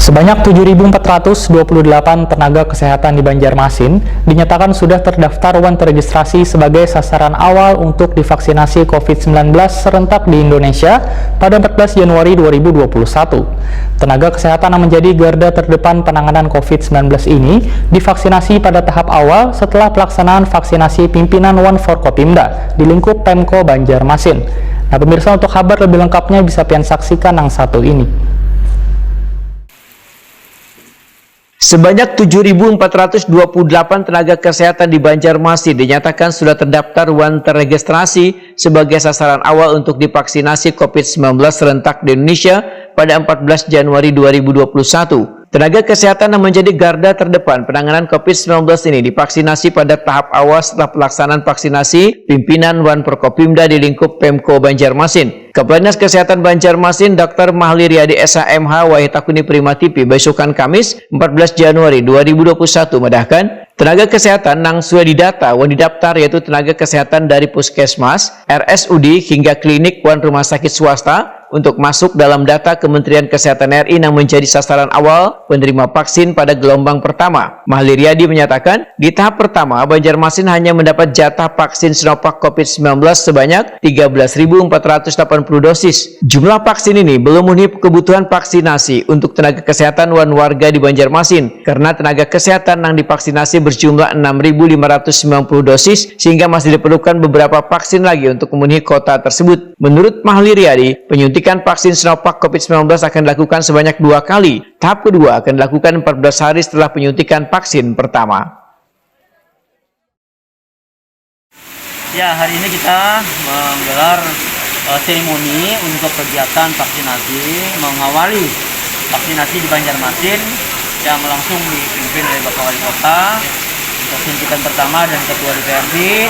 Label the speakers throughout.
Speaker 1: Sebanyak 7.428 tenaga kesehatan di Banjarmasin dinyatakan sudah terdaftar dan terregistrasi sebagai sasaran awal untuk divaksinasi COVID-19 serentak di Indonesia pada 14 Januari 2021. Tenaga kesehatan yang menjadi garda terdepan penanganan COVID-19 ini divaksinasi pada tahap awal setelah pelaksanaan vaksinasi pimpinan One Forkopimda di lingkup Pemko Banjarmasin. Nah pemirsa, untuk kabar lebih lengkapnya bisa pian saksikan yang satu ini.
Speaker 2: Sebanyak 7.428 tenaga kesehatan di Banjarmasin dinyatakan sudah terdaftar dan terregistrasi sebagai sasaran awal untuk divaksinasi COVID-19 serentak di Indonesia pada 14 Januari 2021. Tenaga kesehatan yang menjadi garda terdepan penanganan COVID-19 ini divaksinasi pada tahap awal setelah pelaksanaan vaksinasi pimpinan One Forkopimda di lingkup Pemko Banjarmasin. Kepala Dinas Kesehatan Banjarmasin Dr. Mahli Riyadi SHMH Wahitakuni Primatipi besokan Kamis 14 Januari 2021 medahkan tenaga kesehatan yang sudah didata dan didaftar yaitu tenaga kesehatan dari puskesmas, RSUD hingga klinik dan rumah sakit swasta untuk masuk dalam data Kementerian Kesehatan RI yang menjadi sasaran awal penerima vaksin pada gelombang pertama. Mahli Riyadi menyatakan, di tahap pertama, Banjarmasin hanya mendapat jatah vaksin Sinovac COVID-19 sebanyak 13.480 dosis. Jumlah vaksin ini belum memenuhi kebutuhan vaksinasi untuk tenaga kesehatan dan warga di Banjarmasin, karena tenaga kesehatan yang divaksinasi berjumlah 6.590 dosis, sehingga masih diperlukan beberapa vaksin lagi untuk memenuhi kota tersebut. Menurut Mahli Riyadi, penyuntikan vaksin Sinovac COVID-19 akan dilakukan sebanyak 2 kali. Tahap kedua akan dilakukan 14 hari setelah penyuntikan vaksin pertama.
Speaker 3: Ya, hari ini kita menggelar seremoni untuk kegiatan vaksinasi, mengawali vaksinasi di Banjarmasin yang langsung dipimpin oleh Bapak Wali Kota untuk suntikan pertama dan Ketua DPRD,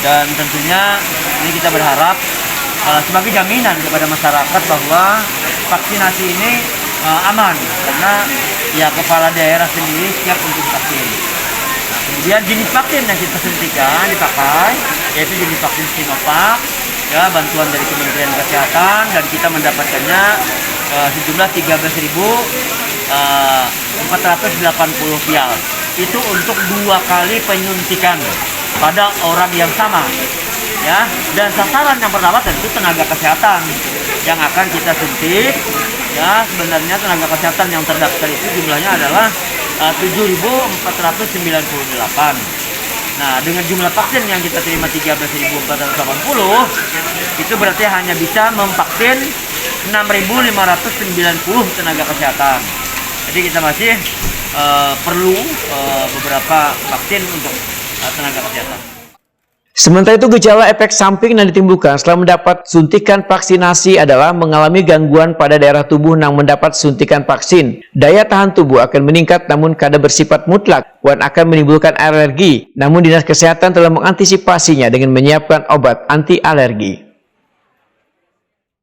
Speaker 3: dan tentunya ini kita berharap sebagai jaminan kepada masyarakat bahwa vaksinasi ini aman, karena ya kepala daerah sendiri siap untuk vaksin. Nah, kemudian jenis vaksin yang kita suntikan dipakai yaitu jenis vaksin Sinovac, ya, bantuan dari Kementerian Kesehatan, dan kita mendapatkannya sejumlah 13.480 vial. Itu untuk 2 kali penyuntikan pada orang yang sama. Ya, dan sasaran yang pertama tentu tenaga kesehatan yang akan kita suntik. Ya, sebenarnya tenaga kesehatan yang terdaftar itu jumlahnya adalah 7.498. Nah, dengan jumlah vaksin yang kita terima 13.480, itu berarti hanya bisa memvaksin 6.590 tenaga kesehatan. Jadi kita masih perlu beberapa vaksin untuk tenaga kesehatan.
Speaker 2: Sementara itu, gejala efek samping yang ditimbulkan setelah mendapat suntikan vaksinasi adalah mengalami gangguan pada daerah tubuh yang mendapat suntikan vaksin. Daya tahan tubuh akan meningkat namun kadang bersifat mutlak dan akan menimbulkan alergi. Namun Dinas Kesehatan telah mengantisipasinya dengan menyiapkan obat anti alergi.